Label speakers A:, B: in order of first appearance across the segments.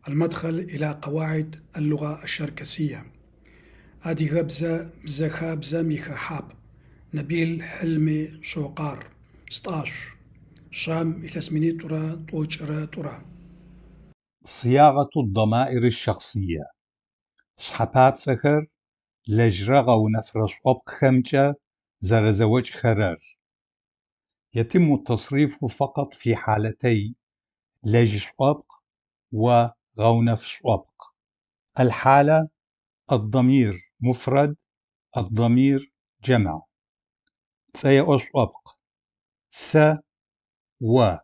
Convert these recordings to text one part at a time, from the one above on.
A: المدخل إلى قواعد اللغة الشركسية. هذه غبزة بزخا بزا ميخا حاب نبيل حلمي شوقار 16 شام إتسميني ترى طوجرة ترى.
B: صياغة الضمائر الشخصية شحباب سكر لجرغ ونفرش أبق خمجة زغزوج خرر. يتم التصريف فقط في حالتي لجش أبق وغونفش أبق. الحالة: الضمير مفرد، الضمير جمع. تسيأش أبق س و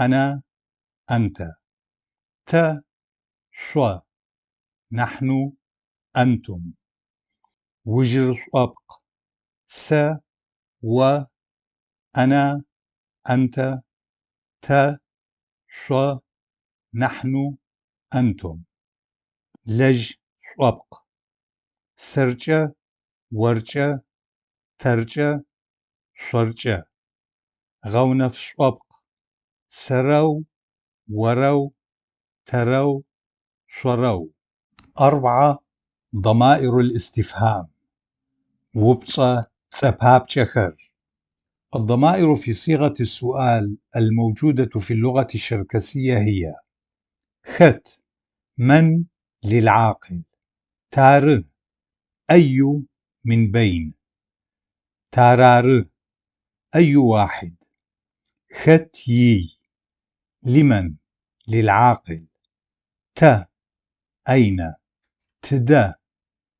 B: أنا أنت. ت شو نحن أنتم. وجرش أبق س و أنا أنت. ت شو نحن أنتم. لج أبق سرجة ورجة ترجة شرجة. غونف أبق سرو ورو ترو شرو. 4. ضمائر الاستفهام وبصة تسباب شخر. الضمائر في صيغة السؤال الموجودة في اللغة الشركسية هي: خت من للعاقل. تار أي من بين. تارار أي واحد. خت يي لمن للعاقل. ت أين. تدا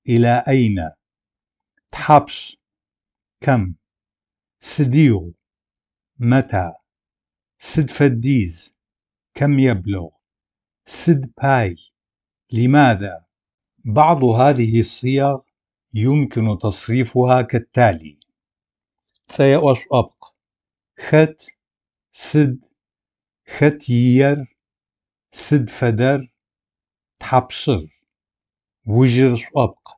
B: إلى أين. تحبس كم. سديو متى. سد فديز كم يبلغ. سد باي لماذا. بعض هذه الصيغ يمكن تصريفها كالتالي: سيأوش أبق خت سد. خت يير سد فدر تحبشر. وجرش أبق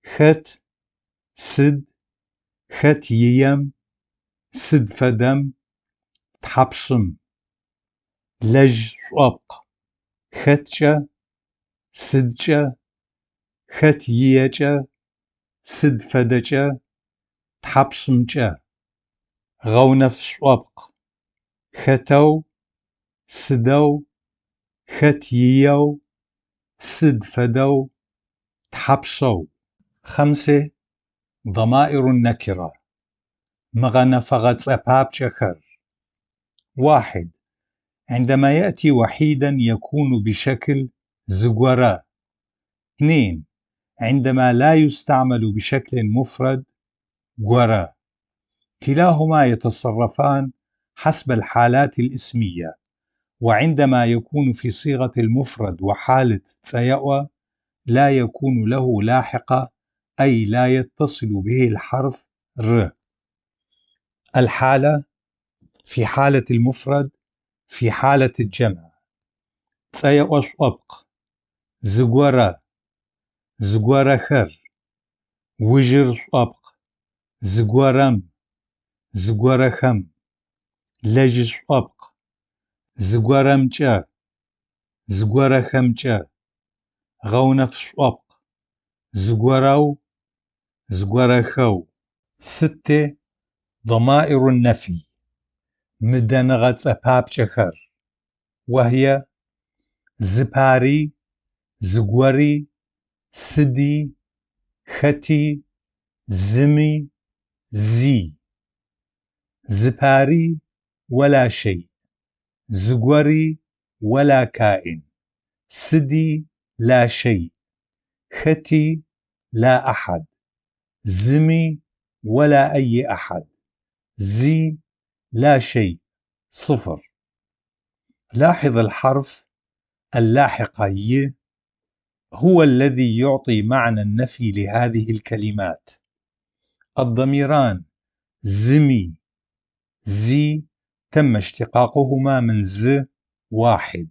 B: خت سد. خت ييم سد فدم تحبشم. لج أبق ختشة سدشة. خت ييجة سد فدجة تحبشمجة. غونف أبق ختو سدو. خت ييو سد فدو تحبشو. 5. ضمائر النكرة مغنفغت أباب شخر. 1. عندما يأتي وحيدا يكون بشكل زغورة. 2. عندما لا يستعمل بشكل مفرد غورة. كلاهما يتصرفان حسب الحالات الاسمية، وعندما يكون في صيغة المفرد وحالة تسيأوى لا يكون له لاحقة، أي لا يتصل به الحرف ر. الحالة: في حالة المفرد، في حالة الجمع. تسيأوش أبق زغورة زغورة خر. وجر أبق زغورم زغورة خم. لجش أبق زغورمجة زغورة خمجة. غونفش أبق زغورو زغورة خو. 6. ضمائر النفي مدنغت أباب شخر، وهي: زباري زغوري سدي ختي زمي زي. زباري ولا شيء. زغوري ولا كائن. سدي لا شيء. ختي لا أحد. زمي ولا أي أحد. زي لا شيء صفر. لاحظ الحرف اللاحق ي هو الذي يعطي معنى النفي لهذه الكلمات. الضميران زمي زي تم اشتقاقهما من ز واحد.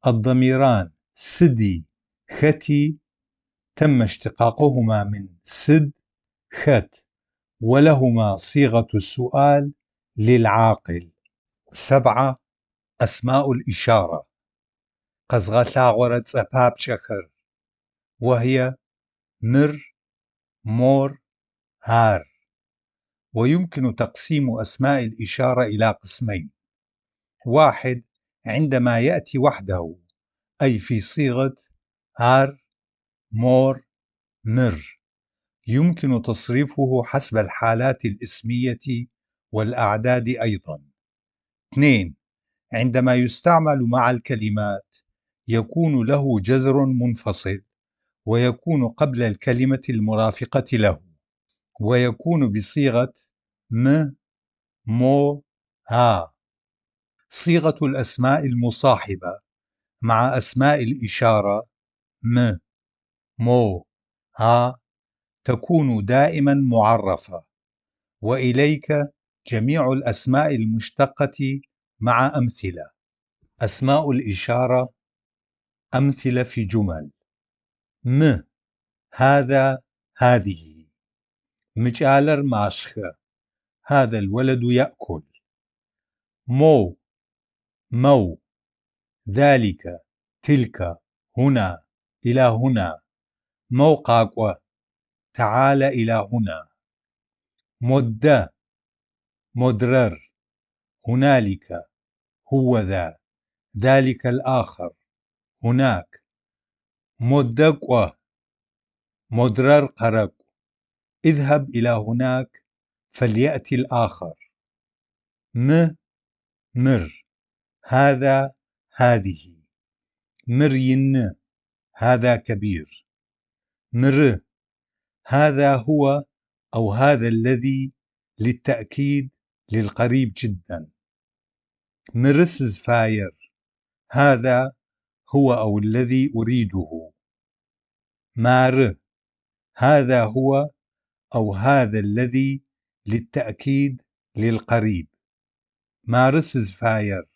B: الضميران سدي ختي تم اشتقاقهما من سد خت، ولهما صيغة السؤال للعاقل. 7. أسماء الإشارة قزغلاغورة صباب شخر وهي مر مور هار. ويمكن تقسيم أسماء الإشارة إلى قسمين: واحد عندما يأتي وحده أي في صيغة هار مور مر، يمكن تصريفه حسب الحالات الاسمية والأعداد أيضا. 2 عندما يستعمل مع الكلمات يكون له جذر منفصل ويكون قبل الكلمة المرافقة له، ويكون بصيغة م مو ها. صيغة الأسماء المصاحبة مع أسماء الإشارة م مو ها تكون دائما معرفة، وإليك جميع الأسماء المشتقة مع أمثلة. أسماء الإشارة أمثلة في جمل: م هذا هذه، مجالر ماشخة هذا الولد يأكل، مو مو ذلك تلك هنا إلى هنا، موقعك تعال إلى هنا، مد مدرر هنالك هو ذا ذلك الآخر هناك، مدق مدرر قرق اذهب إلى هناك فليأتي الآخر، مر هذا هذه، مرين هذا كبير، مر هذا هو أو هذا الذي للتأكيد للقريب جدا، مرسز فاير هذا هو أو الذي أريده، مار هذا هو أو هذا الذي للتأكيد للقريب، مارسز فاير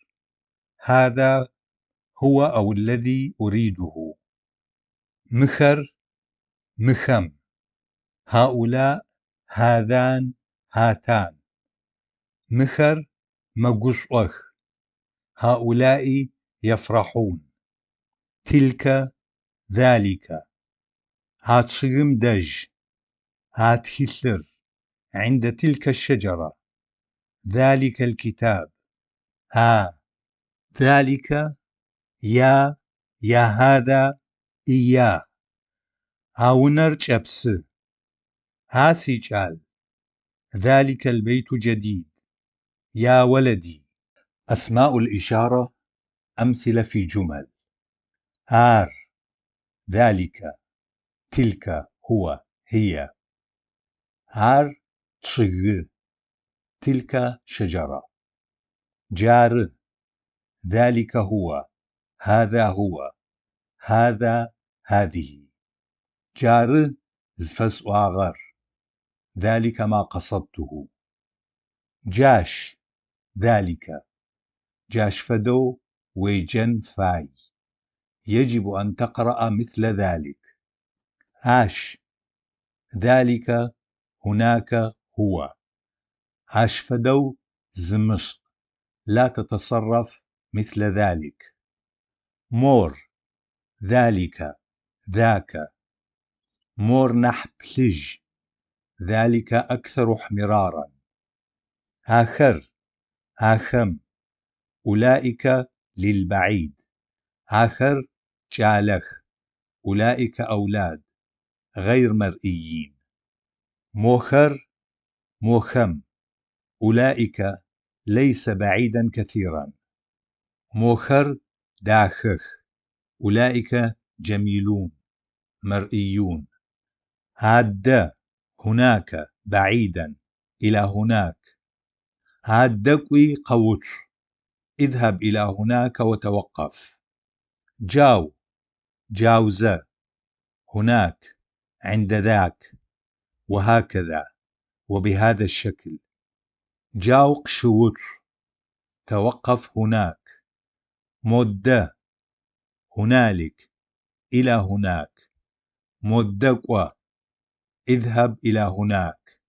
B: هذا هو أو الذي أريده، مخر مخم هؤلاء هذان هاتان، مخر مقصوخ هؤلاء يفرحون، تلك ذلك، هاتشغم دج هاتهسر عند تلك الشجرة، ذلك الكتاب، ذلك يا هذا إياه، هاونر جبس هاسيجال، ذلك البيت جديد، يا ولدي. أسماء الإشارة أمثلة في جمل: هار ذلك تلك هو هي، هار تشغ تلك شجرة، جار ذلك هو هذا هذه، جار زفس واغر ذلك ما قصدته، جاش ذلك جاش فدو ويجن فاي، يجب أن تقرأ مثل ذلك، هاش ذلك هناك هو، هاش فدو زمشق لا تتصرف مثل ذلك، مور ذلك ذاك، مور نحبلج ذلك أكثر احمرارا، آخر آخم أولئك للبعيد، آخر جالخ أولئك أولاد غير مرئيين، موخر موخم أولئك ليس بعيدا كثيرا، موخر داخخ أولئك جميلون مرئيون، هاد هناك بعيدا إلى هناك، هادقوي قوت اذهب إلى هناك وتوقف، جاو جاوزة هناك عند ذاك، وهكذا وبهذا الشكل، جاوق شوت توقف هناك، مدة هنالك إلى هناك، مدقوة اذهب إلى هناك،